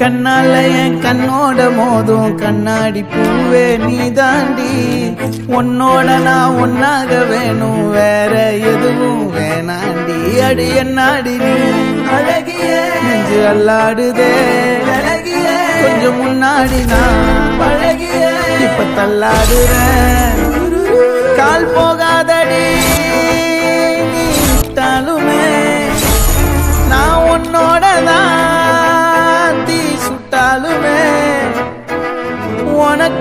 கண்ணால என் கண்ணோட மோதும் கண்ணாடி பூவே நீ தாண்டி, உன்னோட நான் ஒன்னாக வேணும் வேற எதுவும் வேணாண்டி. அடி என்னாடி நீ அழகிய நெஞ்சு அல்லாடுதே அழகிய, கொஞ்சம் முன்னாடி நான் பழகிய இப்ப தள்ளாடுறேன். கால் போகாதடி நீ விட்டாலுமே நான் உன்னோட தான் சுட்டாலுமே உனக்கு